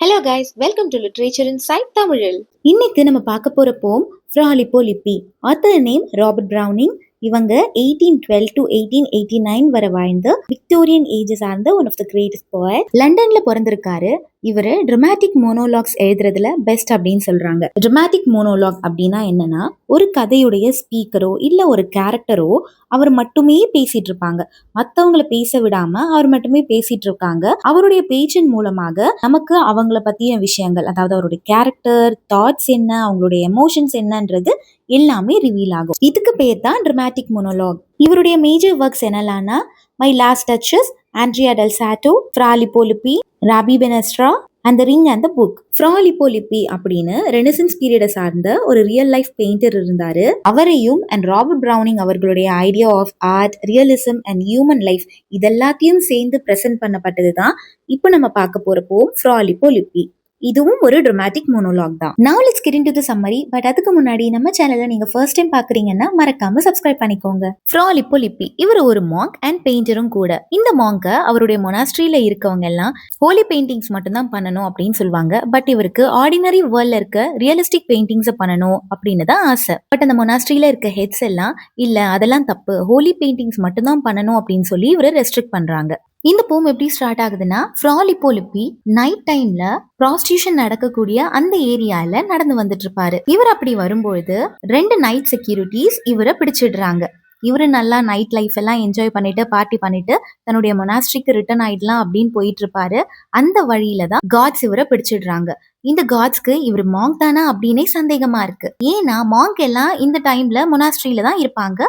Hello guys, welcome to literature inside தமிழில். இன்னைக்கு நம்ம பார்க்க போற poem Fra Lippi. Author name Robert Browning. இவங்க 1812 டு 1889 வரை வாழ்ந்த விக்டோரியன் ஏஜ் சார்ந்த one of the greatest poet. லண்டன்ல பிறந்திருக்காரு. இவரு ட்ராமாட்டிக் மோனோலாக்ஸ் எழுதுறதுல பெஸ்ட் அப்படின்னு சொல்றாங்க. ட்ராமாட்டிக் மோனோலாக் அப்படின்னா என்னன்னா, ஒரு கதையுடைய ஸ்பீக்கரோ இல்ல ஒரு கேரக்டரோ அவர் மட்டுமே பேசிட்டு இருப்பாங்க. மத்தவங்கள பேச விடாம அவர் மட்டுமே பேசிட்டு இருக்காங்க. அவருடைய பேச்சின் மூலமாக நமக்கு அவங்கள பத்திய விஷயங்கள், அதாவது அவருடைய கேரக்டர், தாட்ஸ் என்ன, அவங்களுடைய எமோஷன்ஸ் என்னன்றது எல்லாமே ரிவீல் ஆகும். இதுக்கு பேர் தான் ட்ராமாட்டிக் மோனோலாக். இவருடைய மேஜர் ஒர்க்ஸ் என்னலான்னா my last duchess, Andrea del Sarto, Fra Lippi, Rabbi Ben Ezra and the ring and the book. Fra Lippi அப்படின்னு ரெனசன்ஸ் பீரியடை சார்ந்த ஒரு ரியல் லைஃப் பெயிண்டர் இருந்தாரு. அவரையும் அண்ட் ராபர்ட் ப்ரௌனிங் அவர்களுடைய idea of art, realism and human life இதெல்லாத்தையும் சேர்ந்து present பண்ணப்பட்டது தான் இப்போ நம்ம பார்க்க போற போம் ஃப்ரா லிப்பி. இதுவும் ஒரு ட்ராமாட்டிக் மோனோலாக் தான். Now let's get into the summary. But அதுக்கு முன்னாடி நம்ம சேனலை நீங்க ஃபர்ஸ்ட் டைம் பாக்குறீங்கன்னா மறக்காம சப்ஸ்கிரைப் பண்ணிக்கோங்க. ஃப்ரா லிப்பி இவர் ஒரு மாங்க் அண்ட் பெயிண்டரும் கூட. இந்த மாங்க அவருடைய மொனாஸ்ட்ரியில இருக்கவங்க எல்லாம் ஹோலி பெயிண்டிங்ஸ் மட்டும் தான் பண்ணணும் அப்படின்னு சொல்லுவாங்க. பட் இவருக்கு ஆர்டினரி வேர்ல்ட்ல இருக்க ரியலிஸ்டிக் பெயிண்டிங்ஸ் பண்ணணும் அப்படின்னு தான் ஆசை. பட் அந்த மொனாஸ்ட்ரியில இருக்க ஹெட்ஸ் எல்லாம் இல்ல அதெல்லாம் தப்பு, ஹோலி பெயிண்டிங்ஸ் மட்டும் தான் பண்ணணும் அப்படின்னு சொல்லி இவரை ரெஸ்ட்ரிக்ட் பண்றாங்க. இந்த போம் எப்படி ஸ்டார்ட் ஆகுதுன்னா, ஃப்ரா லிப்பி நைட் டைம்ல ப்ராஸ்டியூஷன் நடக்கக்கூடிய அந்த ஏரியால நடந்து வந்துட்டு இருப்பாரு. இவர் அப்படி வரும்பொழுது 2 நைட் செக்யூரிட்டிஸ் இவரை பிடிச்சிடுறாங்க. இவரு நல்லா நைட் லைஃப் எல்லாம் என்ஜாய் பண்ணிட்டு பார்ட்டி பண்ணிட்டு தன்னுடைய மொனாஸ்ட்ரிக்கு ரிட்டர்ன் ஆயிடலாம் அப்படின்னு போயிட்டு இருப்பாரு. அந்த வழியில தான் காட்ஸ் இவரை பிடிச்சிடுறாங்க. இந்த காட்ஸ்க்கு இவர் மாங்க் தானா அப்படின்னே சந்தேகமா இருக்கு. ஏன்னா மாங்க் எல்லாம் இந்த டைம்ல மொனாஸ்ட்ரியில தான் இருப்பாங்க.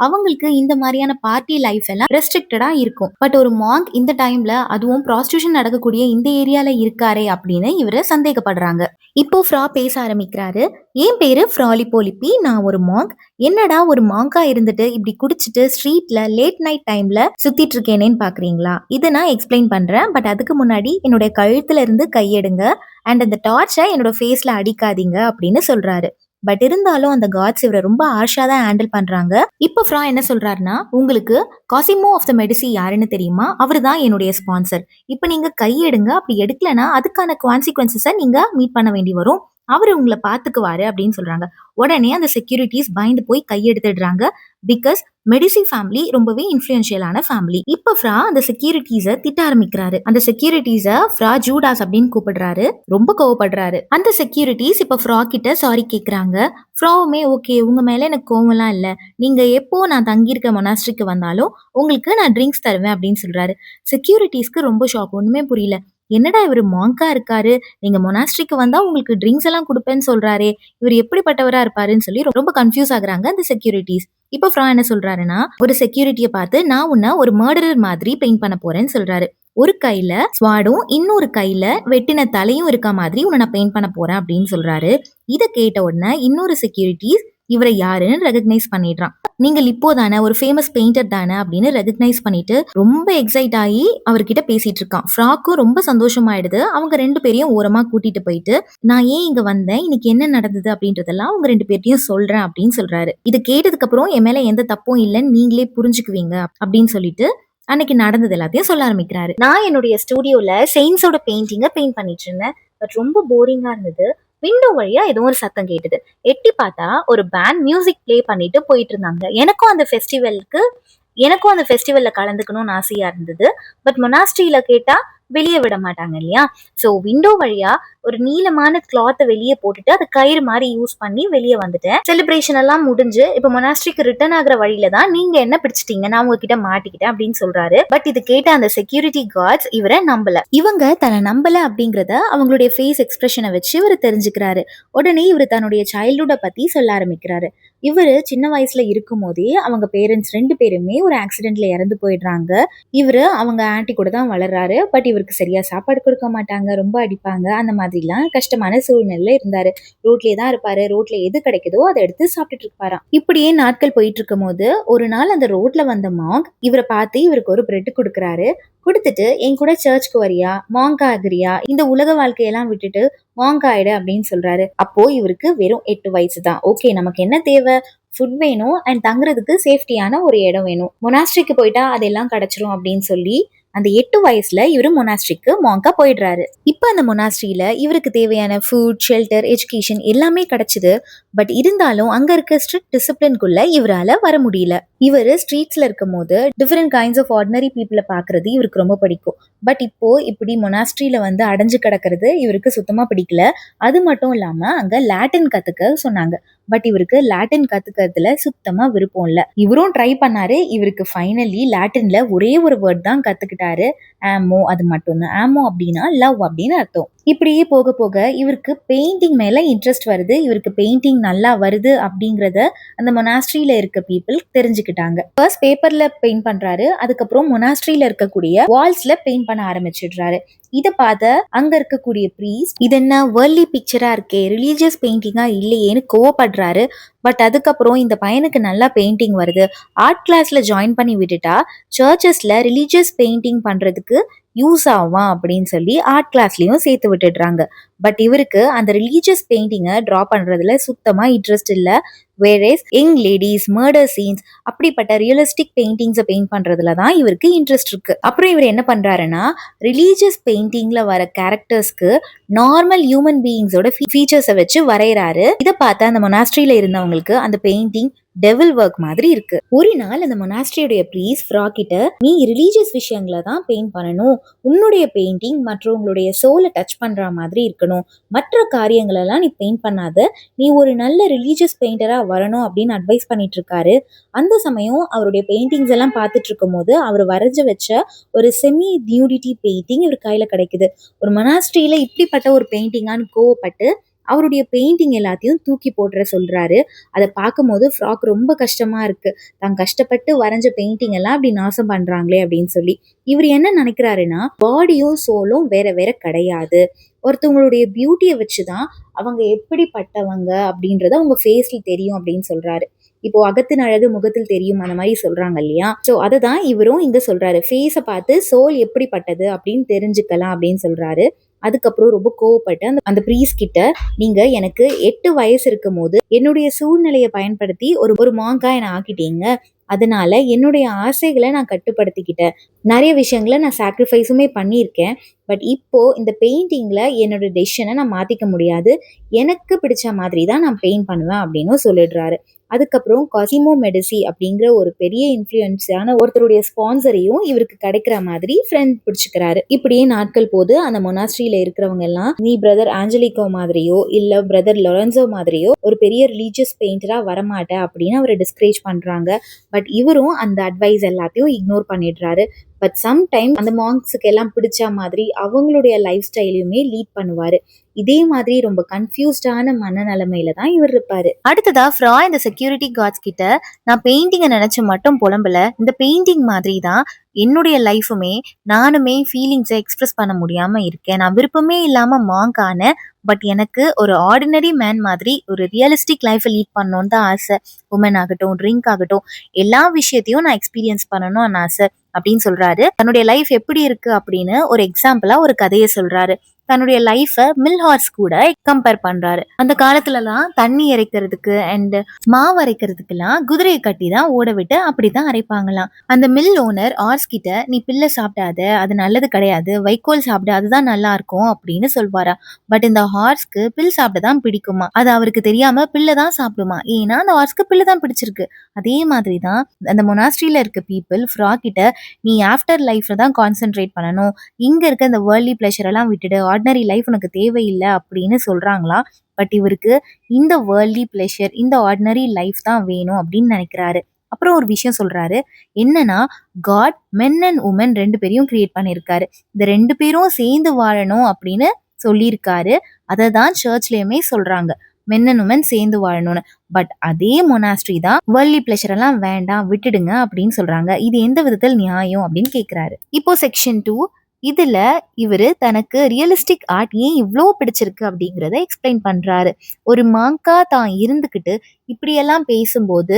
அவங்களுக்கு இந்த மாதிரியான பார்ட்டி லைஃப் எல்லாம் ரெஸ்ட்ரிக்டடா இருக்கும். பட் ஒரு மாங்க் இந்த டைம்ல, அதுவும் ப்ராஸ்டியூஷன் நடக்கக்கூடிய இந்த ஏரியால இருக்காரே அப்படின்னு இவரு சந்தேகப்படுறாங்க. இப்போ ஃப்ரா பேச ஆரம்பிக்கிறாரு. என் பேரு ஃப்ரா லிப்பி, நான் ஒரு மாங்க். என்னடா ஒரு மாங்கா இருந்துட்டு இப்படி குடிச்சிட்டு ஸ்ட்ரீட்ல லேட் நைட் டைம்ல சுத்திட்டு இருக்கேனேன்னு பாக்குறீங்களா? இதை நான் எக்ஸ்பிளைன் பண்றேன். பட் அதுக்கு முன்னாடி என்னுடைய கழுத்துல இருந்து கையெடுங்க அண்ட் அந்த டார்ச்சை என்னோட ஃபேஸ்ல அடிக்காதீங்க அப்படின்னு சொல்றாரு. பட் இருந்தாலும் அந்த காட்ஸ் இவரை ரொம்ப ஹார்ஷா தான் ஹேண்டில் பண்றாங்க. இப்போ ஃப்ரா என்ன சொல்றாருன்னா, உங்களுக்கு காசிமோ ஆஃப் த மெடிசி யாருன்னு தெரியுமா? அவர் தான் என்னுடைய ஸ்பான்சர். இப்போ நீங்க கையெடுங்க, அப்படி எடுக்கலனா அதுக்கான கான்சிக்வன்சஸை நீங்க மீட் பண்ண வேண்டி வரும். அவர் உங்களை பாத்துக்குவாரு அப்படின்னு சொல்றாங்க. உடனே அந்த செக்யூரிட்டிஸ் பயந்து போய் கையெடுத்துடுறாங்க. பிகாஸ் மெடிசி ஃபேமிலி ரொம்பவே இன்ஃப்ளூயன்ஷியலான ஃபேமிலி. இப்ப ஃப்ரா அந்த செக்யூரிட்டிஸை திட்ட ஆரம்பிக்கிறாரு. அந்த செக்யூரிட்டிஸை ஃப்ரா ஜூடாஸ் அப்படின்னு கூப்பிடுறாரு. ரொம்ப கோவப்படுறாரு. அந்த செக்யூரிட்டிஸ் இப்ப ஃப்ரா கிட்ட சாரி கேக்குறாங்க. ஃப்ராவுமே ஓகே, உங்க மேல எனக்கு கோவம்லாம் இல்ல, நீங்க எப்போ நான் தங்கியிருக்க மொனாஸ்ட்ரிக்கு வந்தாலும் உங்களுக்கு நான் ட்ரிங்க்ஸ் தருவேன் அப்படின்னு சொல்றாரு. செக்யூரிட்டிஸ்க்கு ரொம்ப ஷாக், ஒண்ணுமே புரியல. என்னடா இவர் மாங்கா இருக்காரு, நீங்க மொனாஸ்ட்ரிக்கு வந்தா உங்களுக்கு ட்ரிங்க்ஸ் எல்லாம் கொடுப்பேன்னு சொல்றாரு, இவர் எப்படிப்பட்டவரா இருப்பாருன்னு சொல்லி ரொம்ப கன்ஃபியூஸ் ஆகுறாங்க அந்த செக்யூரிட்டிஸ். இப்போ ஃப்ரா என்ன சொல்றாருன்னா, ஒரு செக்யூரிட்டியை பார்த்து நான் உன்னை ஒரு மர்டரர் மாதிரி பெயிண்ட் பண்ண போறேன்னு சொல்றாரு. ஒரு கையில ஸ்வாடும் இன்னொரு கையில வெட்டின தலையும் இருக்க மாதிரி உன்னை நான் பெயிண்ட் பண்ண போறேன் அப்படின்னு சொல்றாரு. இதை கேட்ட உடனே இன்னொரு செக்யூரிட்டிஸ் இவரை யாருன்னு ரெகக்னைஸ் பண்ணிடுறான். நீங்கள் இப்போ தானே ஒரு ஃபேமஸ் பெயிண்டர் தானே அப்படின்னு ரெகக்னைஸ் பண்ணிட்டு ரொம்ப எக்ஸைட் ஆகி அவர்கிட்ட பேசிட்டு இருக்கான். ஃப்ராக்கும் ரொம்ப சந்தோஷமாயிடுது. அவங்க 2 பேரையும் ஓரமா கூட்டிட்டு போயிட்டு, நான் ஏன் இங்க வந்தேன், இன்னைக்கு என்ன நடந்தது அப்படின்றதெல்லாம் அவங்க 2 பேர்ட்டையும் சொல்றேன் அப்படின்னு சொல்றாரு. இது கேட்டதுக்கு அப்புறம் என் மேல எந்த தப்பும் இல்லைன்னு நீங்களே புரிஞ்சுக்குவீங்க அப்படின்னு சொல்லிட்டு அன்னைக்கு நடந்தது எல்லாத்தையும் சொல்ல ஆரம்பிக்கிறாரு. நான் என்னுடைய ஸ்டுடியோல செயின்ஸோட பெயிண்டிங்கை பெயிண்ட் பண்ணிட்டு இருந்தேன். பட் ரொம்ப போரிங்கா இருந்தது. விண்டோ வழியா ஏதோ ஒரு சத்தம் கேட்டது. எட்டி பார்த்தா ஒரு பேண்ட் மியூசிக் பிளே பண்ணிட்டு போயிட்டு இருந்தாங்க. எனக்கும் அந்த ஃபெஸ்டிவல்ல கலந்துக்கணும்னு ஆசையா இருந்தது. பட் மொனாஸ்ட்ரியில கேட்டா வெளியே விட மாட்டாங்க இல்லையா? ஸோ விண்டோ வழியா ஒரு நீளமான கிளாத்தை வெளியே போட்டுட்டு அது கயிறு மாதிரி யூஸ் பண்ணி வெளியே வந்துட்டேன். செலிப்ரேஷன் எல்லாம் முடிஞ்சு இப்போ மொனாஸ்ட்ரிக்கு ரிட்டர்ன் ஆகிற வழியில தான் நீங்க என்ன பிடிச்சிட்டீங்க, நான் உங்ககிட்ட மாட்டிக்கிட்டேன் அப்படின்னு சொல்றாரு. பட் இது கேட்ட அந்த செக்யூரிட்டி கார்ட்ஸ் இவரை நம்பல. இவங்க தன்னை நம்பல அப்படிங்கறத அவங்களுடைய ஃபேஸ் எக்ஸ்பிரஷனை வச்சு இவர் தெரிஞ்சுக்கிறாரு. உடனே இவர் தன்னுடைய சைல்ட்ஹுட்டை பத்தி சொல்ல ஆரம்பிக்கிறாரு. இவரு சின்ன வயசுல இருக்கும் போதே அவங்க பேரண்ட்ஸ் 2 பேருமே ஒரு ஆக்சிடென்ட்ல இறந்து போயிடுறாங்க. இவரு அவங்க ஆன்ட்டி கூட தான் வளர்றாரு. பட் இவருக்கு சரியா சாப்பாடு கொடுக்க மாட்டாங்க, ரொம்ப அடிப்பாங்க. அந்த மாதிரிலாம் கஷ்டமான சூழ்நிலையில இருந்தாரு. ரோட்லயே தான் இருப்பாரு. ரோட்ல எது கிடைக்குதோ அதை எடுத்து சாப்பிட்டுட்டு இருப்பாராம். இப்படியே நாட்கள் போயிட்டு இருக்கும் போது ஒரு நாள் அந்த ரோட்ல வந்த மாங்க் இவரை பார்த்து இவருக்கு ஒரு பிரெட் கொடுக்குறாரு. கொடுத்துட்டு என் கூட சர்ச்சுக்கு வரியா, மாங்க் ஆகுறியா, இந்த உலக வாழ்க்கையெல்லாம் விட்டுட்டு மாங்க் ஆயிடு அப்படின்னு சொல்றாரு. அப்போ இவருக்கு வெறும் 8 வயசு தான். ஓகே, நமக்கு என்ன தேவை, ஃபுட் வேணும் அண்ட் தங்குறதுக்கு சேஃப்டியான ஒரு இடம் வேணும். மொனாஸ்ட்ரிக்கு போயிட்டா அதெல்லாம் கிடைச்சிரும் அப்படின்னு சொல்லி அந்த 8 வயசுல இவரு மொனாஸ்ட்ரிக்கு மாங்கா போயிடுறாரு. இப்ப அந்த மொனாஸ்ட்ரியில இவருக்கு தேவையான ஃபுட், ஷெல்டர், எஜுகேஷன் எல்லாமே கிடைச்சது. பட் இருந்தாலும் அங்க இருக்க ஸ்ட்ரிக்ட் டிசிப்ளின்குள்ள இவரால வர முடியல. இவரு ஸ்ட்ரீட்ஸ்ல இருக்கும் போது டிஃபரெண்ட் கைண்ட்ஸ் ஆஃப் ஆர்டினரி பீப்புளை பாக்குறது இவருக்கு ரொம்ப பிடிக்கும். பட் இப்போ இப்படி மொனாஸ்ட்ரியில வந்து அடைஞ்சு கிடக்கிறது இவருக்கு சுத்தமா பிடிக்கல. அது மட்டும் இல்லாம அங்க லாட்டின் கத்துக்க சொன்னாங்க. பட் இவருக்கு லாட்டின் கத்துக்கிறதுல சுத்தமா விருப்பம் இல்ல. இவரும் ட்ரை பண்ணாரு. இவருக்கு ஃபைனலி லாட்டின்ல ஒரே ஒரு வேர்ட் தான் கத்துக்கிட்டாரு, ஆமோ. அது மட்டும் தான். ஆமோ அப்படின்னா லவ் அப்படின்னு அர்த்தம். இப்படியே போக போக இவருக்கு பெயிண்டிங் மேல இன்ட்ரெஸ்ட் வருது. இவருக்கு பெயிண்டிங் நல்லா வருது அப்படிங்கறத அந்த மொனாஸ்ட்ரியில இருக்க பீப்புள் தெரிஞ்சுக்கிட்டாங்க. ஃபர்ஸ்ட் பேப்பர்ல பெயிண்ட் பண்றாரு. அதுக்கப்புறம் மொனாஸ்ட்ரியில இருக்கக்கூடிய வால்ஸ்ல பெயிண்ட் பண்ண ஆரம்பிச்சிடுறாரு. இத பார்த்த அங்க இருக்கக்கூடிய ப்ரீஸ்ட், இது என்ன வேர்ல்ட்லி பிக்சரா இருக்கே, ரிலீஜியஸ் பெயிண்டிங்கா இல்லையேன்னு கோவப்படுறாரு. பட் அதுக்கப்புறம் இந்த பையனுக்கு நல்லா பெயிண்டிங் வருது, ஆர்ட் கிளாஸ்ல ஜாயின் பண்ணி விட்டுட்டா சர்ச்சஸ்ல ரிலீஜியஸ் பெயிண்டிங் பண்றதுக்கு யூஸ் ஆகும் அப்படின்னு சொல்லி ஆர்ட் கிளாஸ்லயும் சேர்த்து விட்டுடுறாங்க. பட் இவருக்கு அந்த ரிலீஜியஸ் பெயிண்டிங்கை டிரா பண்றதுல சுத்தமா இன்ட்ரெஸ்ட் இல்ல. வேரேஸ் யங் லேடிஸ், மர்டர் சீன்ஸ், அப்படிப்பட்ட ரியலிஸ்டிக் பெயிண்டிங்ஸை பெயிண்ட் பண்றதுல தான் இவருக்கு இன்ட்ரெஸ்ட் இருக்கு. அப்புறம் இவர் என்ன பண்றாருன்னா, ரிலீஜியஸ் பெயிண்டிங்ல வர கேரக்டர்ஸ்க்கு நார்மல் ஹியூமன் பீயிங்ஸோட ஃபீச்சர்ஸை வச்சு வரைகிறாரு. இதை பார்த்து அந்த மொனாஸ்ட்ரியில இருந்தவங்களுக்கு அந்த பெயிண்டிங் டெவில் ஒர்க் மாதிரி இருக்கு. ஒரு நாள் அந்த மொனாஸ்ட்ரியோட ப்ரீஸ் ஃப்ராக் கிட்ட, நீ ரிலீஜியஸ் விஷயங்களை தான் பெயிண்ட் பண்ணணும், உன்னுடைய பெயிண்டிங் மற்றவங்களுடைய சோலை டச் பண்ற மாதிரி இருக்கணும், மற்ற காரியங்களெல்லாம் நீ பெயிண்ட் பண்ணாத, நீ ஒரு நல்ல ரிலீஜியஸ் பெயிண்டரா வரணும் அப்படின்னு அட்வைஸ் பண்ணிட்டு இருக்காரு. அந்த சமயம் அவருடைய பெயிண்டிங்ஸ் எல்லாம் பார்த்துட்டு இருக்கும் போது அவர் வரைஞ்சு வச்ச ஒரு செமி நியூடிட்டி பெயிண்டிங் இவர் கையில கிடைக்குது. ஒரு மொனாஸ்ட்ரியில இப்படிப்பட்ட ஒரு பெயிண்டிங்கான்னு கோவப்பட்டு அவருடைய பெயிண்டிங் எல்லாத்தையும் தூக்கி போட்டுற சொல்றாரு. அதை பார்க்கும்போது ஃப்ராக் ரொம்ப கஷ்டமா இருக்கு. தான் கஷ்டப்பட்டு வரைஞ்ச பெயிண்டிங் எல்லாம் அப்படி நாசம் பண்றாங்களே அப்படின்னு சொல்லி. இவர் என்ன நினைக்கிறாருன்னா, பாடியும் சோலும் வேற வேற கிடையாது, ஒருத்தவங்களுடைய பியூட்டியை வச்சுதான் அவங்க எப்படிப்பட்டவங்க அப்படின்றத அவங்க ஃபேஸ்ல தெரியும் அப்படின்னு சொல்றாரு. இப்போ அகத்தின் அழகு முகத்தில் தெரியும் அந்த மாதிரி சொல்றாங்க இல்லையா. ஸோ அதை தான் இவரும் இங்க சொல்றாரு. ஃபேஸை பார்த்து சோல் எப்படிப்பட்டது அப்படின்னு தெரிஞ்சுக்கலாம் அப்படின்னு சொல்றாரு. அதுக்கப்புறம் ரொம்ப கோவப்பட்டு அந்த ப்ரீஸ் கிட்ட, நீங்க எனக்கு 8 வயசு இருக்கும் போது என்னுடைய சூழ்நிலையை பயன்படுத்தி ஒரு மாங்கா என்னை ஆக்கிட்டீங்க. அதனால என்னுடைய ஆசைகளை நான் கட்டுப்படுத்திக்கிட்டேன். நிறைய விஷயங்களை நான் சாக்ரிஃபைஸுமே பண்ணியிருக்கேன். பட் இப்போ இந்த பெயிண்டிங்ல என்னோட டெசிஷனை நான் மாத்திக்க முடியாது. எனக்கு பிடிச்ச மாதிரி தான் நான் பெயிண்ட் பண்ணுவேன் அப்படின்னு சொல்லிடுறாரு. அதுக்கப்புறம் காசிமோ மெடிசி அப்படிங்கிற ஒரு பெரிய இன்ஃப்ளூயன்ஸான ஒருத்தருடைய ஸ்பான்சரையும் இவருக்கு கிடைக்கிற மாதிரி ஃப்ரெண்ட் பிடிச்சிக்கிறாரு. இப்படியே நாட்கள் போது அந்த மொனாஸ்ட்ரியில இருக்கிறவங்க எல்லாம், நீ பிரதர் ஆஞ்சலிகோ மாதிரியோ இல்ல பிரதர் லொரன்சோ மாதிரியோ ஒரு பெரிய ரிலீஜியஸ் பெயிண்டரா வரமாட்ட அப்படின்னு அவரை டிஸ்கரேஜ் பண்றாங்க. பட் இவரும் அந்த அட்வைஸ் எல்லாத்தையும் இக்னோர் பண்ணிடுறாரு. பட் சம்டைம் அந்த மாங்க்ஸுக்கு எல்லாம் பிடிச்ச மாதிரி அவங்களுடைய லைஃப் ஸ்டைலையுமே லீட் பண்ணுவாரு. இதே மாதிரி ரொம்ப கன்ஃபியூஸ்டான மனநிலைமையில தான் இவர் இருப்பாரு. அடுத்ததா ஃப்ரா இந்த செக்யூரிட்டி கார்ட்ஸ் கிட்ட, நான் பெயிண்டிங்கை நினைச்சு மட்டும் புலம்பல, இந்த பெயிண்டிங் மாதிரி தான் என்னுடைய லைஃபுமே, நானுமே ஃபீலிங்ஸை எக்ஸ்பிரஸ் பண்ண முடியாம இருக்கேன். நான் விருப்பமே இல்லாம மாங்கான, பட் எனக்கு ஒரு ஆர்டினரி மேன் மாதிரி ஒரு ரியலிஸ்டிக் லைஃப்பை லீட் பண்ணணும்னு தான் ஆசை. உமன் ஆகட்டும், ட்ரிங்க் ஆகட்டும், எல்லா விஷயத்தையும் நான் எக்ஸ்பீரியன்ஸ் பண்ணணும்னு ஆசை அப்படின்னு சொல்றாரு. தன்னுடைய லைஃப் எப்படி இருக்கு அப்படின்னு ஒரு எக்ஸாம்பிளா ஒரு கதையை சொல்றாரு. தன்னுடைய லைஃபை மில் ஹார்ஸ் கூட கம்பேர் பண்றாரு. அந்த காலத்துலலாம் தண்ணி இறைக்கிறதுக்கு அண்ட் மாவு அரைக்கிறதுக்கெல்லாம் குதிரையை கட்டி தான் ஓட விட்டு அப்படிதான் அரைப்பாங்களாம். அந்த மில் ஓனர் ஹார்ஸ் கிட்ட, நீ பில்லை சாப்பிடாத, அது நல்லது கிடையாது, வைக்கோல் சாப்பிட, அதுதான் நல்லா இருக்கும் அப்படின்னு சொல்வாரா. பட் இந்த ஹார்ஸ்க்கு பில் சாப்பிட தான் பிடிக்குமா. அது அவருக்கு தெரியாம பில்லை தான் சாப்பிடுமா. ஏன்னா அந்த ஹார்ஸ்க்கு பில்லு தான் பிடிச்சிருக்கு. அதே மாதிரி தான் அந்த மொனாஸ்ட்ரியில இருக்க பீப்புள் ஃப்ரா கிட்ட, நீ ஆஃப்டர் லைஃப்ல தான் கான்சென்ட்ரேட் பண்ணணும், இங்க இருக்க இந்த வேர்ல்ட்லி பிளஷர் எல்லாம் விட்டுடு, ஆர்டினரி லைஃப் உனக்கு தேவையில்லை அப்படின்னு சொல்றாங்களா. பட் இவருக்கு இந்த வேர்ல்ட்லி பிளஷர், இந்த ஆர்டினரி லைஃப் தான் வேணும் அப்படின்னு நினைக்கிறாரு. அப்புறம் ஒரு விஷயம் சொல்றாரு. என்னன்னா, காட் மென் அண்ட் உமன் 2 பேரையும் கிரியேட் பண்ணியிருக்காரு. இந்த 2 பேரும் சேர்ந்து வாழணும் அப்படின்னு சொல்லியிருக்காரு. அதை தான் சர்ச்லயுமே சொல்றாங்க, மென் அண்ட் உமன் சேர்ந்து வாழணும்னு. பட் அதே மொனாஸ்ட்ரி தான் வேர்ல்ட்லி பிளஷர் எல்லாம் வேண்டாம், விட்டுடுங்க அப்படின்னு சொல்றாங்க. இது எந்த விதத்தில் நியாயம் அப்படின்னு கேட்கிறாரு. இப்போ செக்ஷன் 2, இதுல இவரு தனக்கு ரியலிஸ்டிக் ஆர்ட் ஏன் இவ்வளோ பிடிச்சிருக்கு அப்படிங்கிறத எக்ஸ்பிளைன் பண்றாரு. ஒரு மாங்கா தான் இருந்துக்கிட்டு இப்படியெல்லாம் பேசும்போது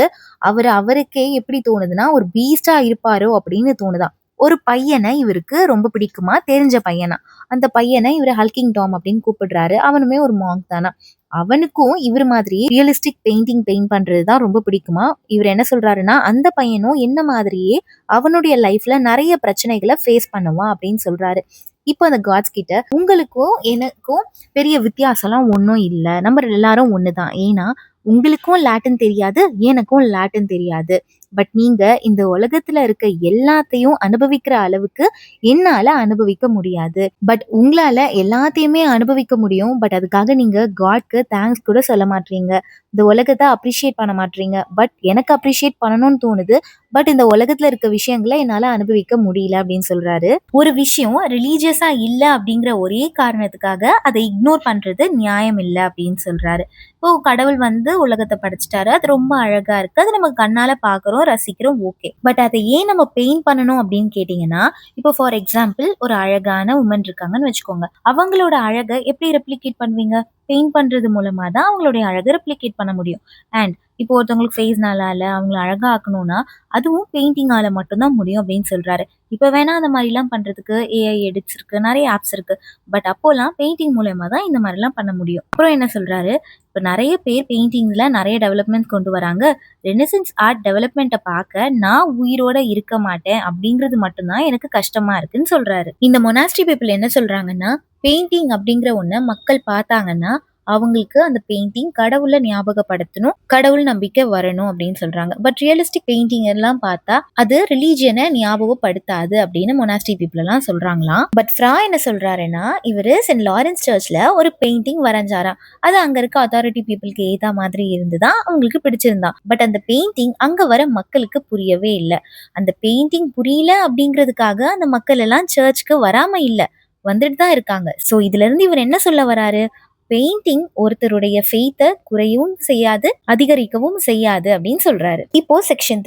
அவருக்கே எப்படி தோணுதுன்னா, ஒரு பீஸ்டா இருப்பாரோ அப்படின்னு தோணுதான். ஒரு பையனை இவருக்கு ரொம்ப பிடிக்குமா, தெரிஞ்ச பையனா. அந்த பையனை இவர் ஹல்கிங் டாம் அப்படின்னு கூப்பிடுறாரு. அவனுமே ஒரு மாங்க் தானா. அவனுக்கும் இவர் மாதிரி ரியலிஸ்டிக் பெயிண்ட் பண்றதுதான் ரொம்ப பிடிக்குமா. இவர் என்ன சொல்றாருன்னா, அந்த பையனும் என்ன மாதிரியே அவனுடைய லைஃப்ல நிறைய பிரச்சனைகளை ஃபேஸ் பண்ணுவான் அப்படின்னு சொல்றாரு. இப்போ அந்த காட்ஸ் கிட்ட உங்களுக்கும் எனக்கும் பெரிய வித்தியாசம்லாம் ஒன்றும் இல்லை, நம்ம எல்லாரும் ஒண்ணுதான். ஏன்னா உங்களுக்கும் லாட்டின் தெரியாது, எனக்கும் லாட்டின் தெரியாது. பட் நீங்க இந்த உலகத்துல இருக்க எல்லாத்தையும் அனுபவிக்கிற அளவுக்கு என்னால அனுபவிக்க முடியாது. பட் உங்களால எல்லாத்தையுமே அனுபவிக்க முடியும். பட் அதுக்காக நீங்க காட்க்கு தேங்க்ஸ் கூட சொல்ல மாட்டீங்க. இந்த உலகத்தை அப்ரிஷியேட் பண்ண மாட்டீங்க. பட் எனக்கு அப்ரிஷியேட் பண்ணணும்னு தோணுது. பட் இந்த உலகத்துல இருக்க விஷயங்களை என்னால அனுபவிக்க முடியல அப்படின்னு சொல்றாரு. ஒரு விஷயம் ரிலீஜியஸா இல்ல அப்படிங்கிற ஒரே காரணத்துக்காக அதை இக்னோர் பண்றது நியாயம் இல்லை அப்படின்னு சொல்றாரு. இப்போ கடவுள் உலகத்தை படைச்சிட்டாரு, அது ரொம்ப அழகா இருக்கு, அது நம்ம கண்ணால பாக்குறோம், ரசிக்கிறோம், ஓகே. பட் அதை ஏன் நம்ம பெயிண்ட் பண்ணணும் அப்படின்னு கேட்டீங்கன்னா, இப்போ ஃபார் எக்ஸாம்பிள் ஒரு அழகான உமன் இருக்காங்கன்னு வச்சுக்கோங்க. அவங்களோட அழகை எப்படி ரெப்ளிகேட் பண்ணுவீங்க? பெயிண்ட் பண்றது மூலமா தான் அவங்களுடைய அழகை ரெப்ளிகேட் பண்ண முடியும். அண்ட் இப்போ ஒருத்தவங்களுக்கு ஃபேஸ் நல்லா இல்லை, அவங்கள அழகா ஆக்கணும்னா அதுவும் பெயிண்டிங்கால மட்டும்தான் முடியும் அப்படின்னு சொல்றாரு. இப்போ வேணா அந்த மாதிரிலாம் பண்றதுக்கு ஏஐ எடிட்ஸ் இருக்கு, நிறைய ஆப்ஸ் இருக்கு. பட் அப்போலாம் பெயிண்டிங் மூலயமா தான் இந்த மாதிரிலாம் பண்ண முடியும். அப்புறம் என்ன சொல்றாரு, இப்போ நிறைய பேர் பெயிண்டிங்ல நிறைய டெவலப்மெண்ட் கொண்டு வராங்க. ரெனசன்ஸ் ஆர்ட் டெவலப்மெண்ட்டை பார்க்க நான் உயிரோட இருக்க மாட்டேன் அப்படிங்கிறது மட்டும்தான் எனக்கு கஷ்டமா இருக்குன்னு சொல்றாரு. இந்த மொனாஸ்ட்ரி பீப்புள் என்ன சொல்றாங்கன்னா, பெயிண்டிங் அப்படிங்கிற ஒண்ண மக்கள் பார்த்தாங்கன்னா அவங்களுக்கு அந்த பெயிண்டிங் கடவுளை ஞாபகப்படுத்தணும், கடவுள் நம்பிக்கை வரணும் அப்படின்னு சொல்றாங்க. பட் ரியலிஸ்டிக் பெயிண்டிங் எல்லாம் பார்த்தா அது ரிலீஜியனை ஞாபகப்படுத்தாது அப்படின்னு மொனாஸ்ட்ரி பீப்புள் எல்லாம் சொல்றாங்களாம். பட் ஃப்ரா என்ன சொல்றாருன்னா, இவரு சென்ட் லாரன்ஸ் சர்ச்ல ஒரு பெயிண்டிங் வரைஞ்சாராம். அது அங்க இருக்க அத்தாரிட்டி பீப்புளுக்கு ஏதா மாதிரி இருந்துதான் அவங்களுக்கு பிடிச்சிருந்தா. பட் அந்த பெயிண்டிங் அங்க வர மக்களுக்கு புரியவே இல்லை. அந்த பெயிண்டிங் புரியல அப்படிங்கிறதுக்காக அந்த மக்கள் எல்லாம் சர்ச்சுக்கு வராம இல்லை, வந்துட்டு தான் இருக்காங்க. ஸோ இதுல இருந்து இவர் என்ன சொல்ல வராரு, பெயிண்டிங் ஒருத்தருடைய ஃபெய்த்தை குறையவும் செய்யாது, அதிகரிக்கவும் செய்யாது அப்படின்னு சொல்றாரு. இப்போ செக்ஷன்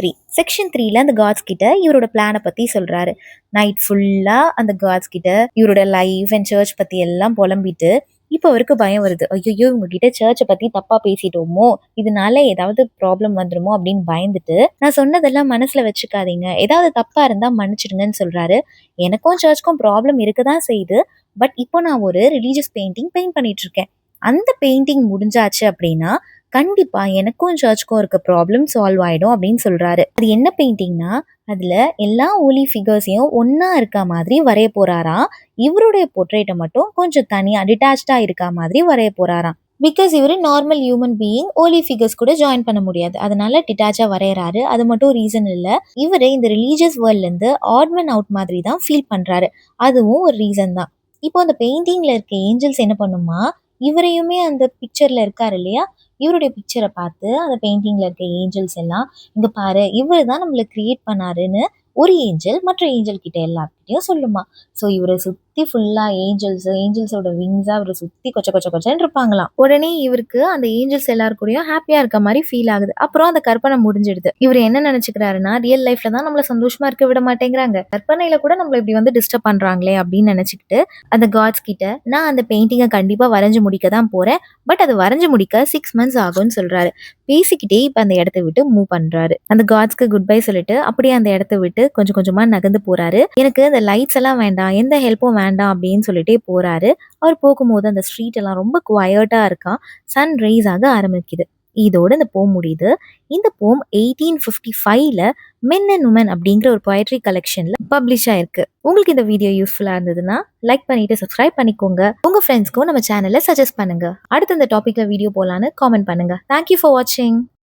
3ல அந்த காட்ஸ் கிட்ட இவரோட பிளானை பத்தி சொல்றாரு. நைட் ஃபுல்லா அந்த காட்ஸ் கிட்ட இவரோட லைஃப் அண்ட் சர்ச் பத்தி எல்லாம் புலம்பிட்டு இப்போ அவருக்கு பயம் வருது. ஐயோ உங்ககிட்ட சர்ச்சை பத்தி தப்பா பேசிட்டோமோ, இதனால ஏதாவது ப்ராப்ளம் வந்துருமோ அப்படின்னு பயந்துட்டு, நான் சொன்னதெல்லாம் மனசுல வச்சுக்காதீங்க, ஏதாவது தப்பா இருந்தா மன்னிச்சிடுங்கன்னு சொல்றாரு. எனக்கும் சர்ச்சுக்கும் ப்ராப்ளம் இருக்கதான் செய்யுது. பட் இப்போ நான் ஒரு ரிலீஜியஸ் பெயிண்ட் பண்ணிட்டு இருக்கேன். அந்த பெயிண்டிங் முடிஞ்சாச்சு அப்படின்னா கண்டிப்பா எனக்கும் சர்ச்சுக்கும் இருக்க ப்ராப்ளம் சால்வ் ஆயிடும் அப்படின்னு சொல்றாரு. அது என்ன பெயிண்டிங்னா, அதுல எல்லா ஹோலி ஃபிகர்ஸையும் ஒன்னா இருக்க மாதிரி வரைய போறாராம். இவருடைய போர்ட்ரேட்டை மட்டும் கொஞ்சம் தனியா டிட்டாச்சா இருக்க மாதிரி வரைய போறாராம். பிகாஸ் இவரு normal human being holy figures கூட ஜாயின் பண்ண முடியாது, அதனால டிட்டாச்சா வரையறாரு. அது மட்டும் ரீசன் இல்ல, இவரு இந்த ரிலீஜியஸ் வேர்ல்ட்ல இருந்து ஆட்மன் அவுட் மாதிரி தான் ஃபீல் பண்றாரு. அதுவும் ஒரு ரீசன் தான். இப்போ அந்த பெயிண்டிங்ல இருக்க ஏஞ்சல்ஸ் என்ன பண்ணுமா, இவரையுமே அந்த பிக்சர்ல இருக்காரு இல்லையா, இவருடைய பிக்சரை பார்த்து அந்த பெயிண்டிங்ல இருக்க ஏஞ்சல்ஸ் எல்லாம், இங்க பாரு இவர் தான் நம்மளை கிரியேட் பண்ணாருன்னு ஒரு ஏஞ்சல் மற்ற ஏஞ்சல் கிட்ட எல்லார்கிட்டையும் சொல்லுமா. ஸோ இவரை சுத்தி ஃபுல்லா ஏஞ்சல்ஸோட விங்ஸா இவரை சுத்தி கொச்ச கொச்ச கொச்சன்னு இருப்பாங்களாம். உடனே இவருக்கு அந்த ஏஞ்சல்ஸ் எல்லாரும் கூடயும் ஹாப்பியா இருக்க மாதிரி ஃபீல் ஆகுது. அப்புறம் அந்த கற்பனை முடிஞ்சிடுது. இவர் என்ன நினைச்சுக்கிறாருன்னா, ரியல் லைஃப்ல தான் நம்மள சந்தோஷமா இருக்க விட மாட்டேங்கிறாங்க, கற்பனையில கூட நம்மள இப்படி டிஸ்டர்ப் பண்றாங்களே அப்படின்னு நினைச்சுக்கிட்டு அந்த காட்ஸ் கிட்ட, நான் அந்த பெயிண்டிங்கை கண்டிப்பா வரைஞ்சு முடிக்க தான் போறேன், பட் அது வரைஞ்சு முடிக்க 6 months ஆகும்னு சொல்றாரு. பேசிக்கிட்டே இப்ப அந்த இடத்த விட்டு மூவ் பண்றாரு. அந்த காட்ஸ்க்கு குட் பை சொல்லிட்டு அப்படியே அந்த இடத்த விட்டு கொஞ்சம் கொஞ்சமா நகர்ந்து போறாரு. எனக்கு அந்த லைட்ஸ் எல்லாம் வேண்டாம், எந்த ஹெல்ப்பும் வேண்டாம் அப்படின்னு சொல்லிட்டே போறாரு. அவர் போகும்போது அந்த ஸ்ட்ரீட் எல்லாம் ரொம்ப குவயர்ட்டா இருக்கான். சன் ரைஸ் ஆக ஆரம்பிக்குது. இதோட இந்த போம் முடியுது. இந்த போம் 1855ல மென் அண்ட் உமன் அப்படிங்கிற ஒரு பொயட்ரி கலெக்ஷன்ல பப்ளிஷ் ஆயிருக்கு. உங்களுக்கு இந்த வீடியோ யூஸ்ஃபுல்லா இருந்ததுன்னா லைக் பண்ணிட்டு சப்ஸ்கிரைப் பண்ணிக்கோங்க. உங்க ஃப்ரெண்ட்ஸ்க்கும் நம்ம சேனலை சஜஸ்ட் பண்ணுங்க. அடுத்து இந்த டாபிக்ல வீடியோ போலான்னு காமெண்ட் பண்ணுங்க. தேங்க்யூ ஃபார் வாட்சிங்.